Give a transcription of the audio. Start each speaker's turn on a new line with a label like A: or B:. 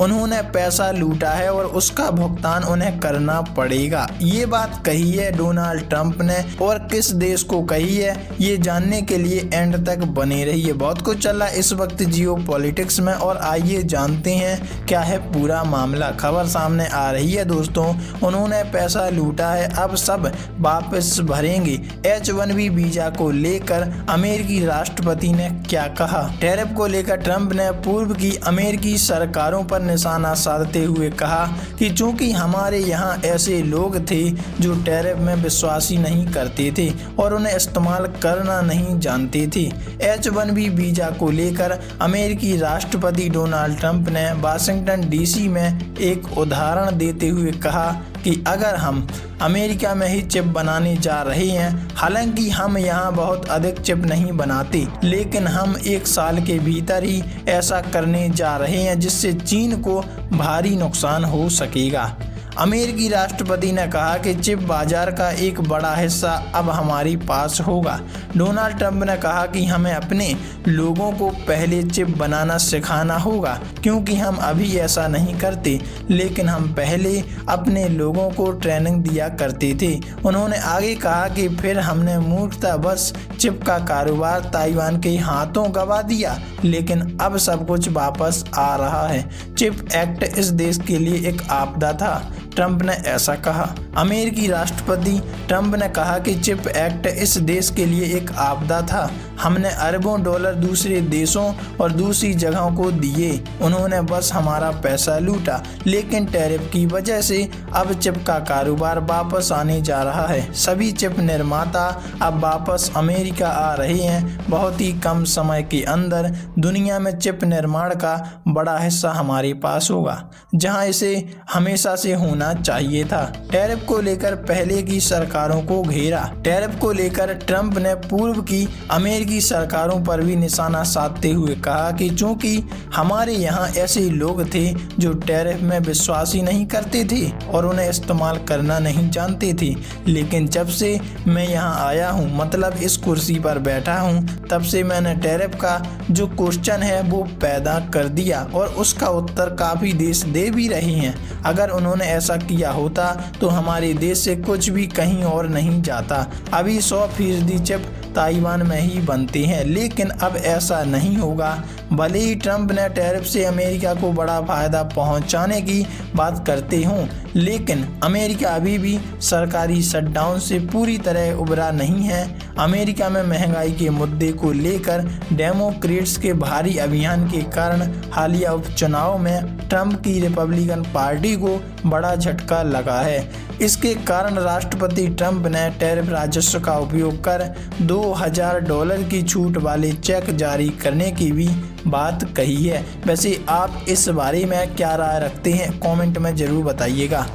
A: उन्होंने पैसा लूटा है और उसका भुगतान उन्हें करना पड़ेगा। ये बात कही है डोनाल्ड ट्रंप ने, और किस देश को कही है ये जानने के लिए एंड तक बने रहिए। बहुत कुछ चल रहा है इस वक्त जियो पॉलिटिक्स में, और आइए जानते हैं क्या है पूरा मामला। खबर सामने आ रही है दोस्तों, उन्होंने पैसा लूटा है, अब सब वापस भरेंगे। H-1B वीजा को लेकर अमेरिकी राष्ट्रपति ने क्या कहा। टैरिफ को लेकर ट्रंप ने पूर्व की अमेरिकी सरकारों पर निशाना साधते हुए कहा कि चूंकि हमारे यहाँ ऐसे लोग थे जो टैरिफ में विश्वास ही नहीं करते थे और उन्हें इस्तेमाल करना नहीं जानते थे। H-1B वीजा को लेकर अमेरिकी राष्ट्रपति डोनाल्ड ट्रंप ने वाशिंगटन DC में एक उदाहरण देते हुए कहा कि अगर हम अमेरिका में ही चिप बनाने जा रहे हैं, हालांकि हम यहाँ बहुत अधिक चिप नहीं बनाते, लेकिन हम 1 साल के भीतर ही ऐसा करने जा रहे हैं जिससे चीन को भारी नुकसान हो सकेगा। अमेरिकी राष्ट्रपति ने कहा कि चिप बाजार का एक बड़ा हिस्सा अब हमारे पास होगा। डोनाल्ड ट्रंप ने कहा कि हमें अपने लोगों को पहले चिप बनाना सिखाना होगा, क्योंकि हम अभी ऐसा नहीं करते, लेकिन हम पहले अपने लोगों को ट्रेनिंग दिया करते थे। उन्होंने आगे कहा कि फिर हमने मूर्खतावश चिप का कारोबार ताइवान के हाथों गंवा दिया, लेकिन अब सब कुछ वापस आ रहा है। चिप एक्ट इस देश के लिए एक आपदा था, ट्रंप ने ऐसा कहा। अमेरिकी राष्ट्रपति ट्रंप ने कहा कि चिप एक्ट इस देश के लिए एक आपदा था। हमने अरबों डॉलर दूसरे देशों और दूसरी जगहों को दिए, उन्होंने बस हमारा पैसा लूटा, लेकिन टैरिफ की वजह से अब चिप का कारोबार वापस आने जा रहा है। सभी चिप निर्माता अब वापस अमेरिका आ रहे हैं। बहुत ही कम समय के अंदर दुनिया में चिप निर्माण का बड़ा हिस्सा हमारे पास होगा, जहां इसे हमेशा से होना चाहिए था। टैरिफ को लेकर पहले की सरकारों को घेरा। टैरिफ को लेकर ट्रंप ने पूर्व की अमेरिकी सरकारों पर भी निशाना साधते हुए कहा कि चूंकि हमारे यहाँ ऐसे लोग थे जो टैरिफ में विश्वास ही नहीं करते थे और उन्हें इस्तेमाल करना नहीं जानते थे, लेकिन जब से मैं यहाँ आया हूँ, मतलब इस कुर्सी पर बैठा हूँ, तब से मैंने टैरिफ का जो क्वेश्चन है वो पैदा कर दिया और उसका उत्तर काफ़ी देश दे भी रहे हैं। अगर उन्होंने ऐसा किया होता तो हमारे देश से कुछ भी कहीं और नहीं जाता। अभी 100% चिप ताइवान में ही बनते हैं, लेकिन अब ऐसा नहीं होगा। भले ही ट्रंप ने टैरिफ से अमेरिका को बड़ा फायदा पहुंचाने की बात करते हों, लेकिन अमेरिका अभी भी सरकारी शटडाउन से पूरी तरह उबरा नहीं है। अमेरिका में महंगाई के मुद्दे को लेकर डेमोक्रेट्स के भारी अभियान के कारण हालिया उपचुनाव में ट्रंप की रिपब्लिकन पार्टी को बड़ा झटका लगा है। इसके कारण राष्ट्रपति ट्रंप ने टैरिफ राजस्व का उपयोग कर $2000 की छूट वाले चेक जारी करने की भी बात कही है। वैसे आप इस बारे में क्या राय रखते हैं, कमेंट में ज़रूर बताइएगा।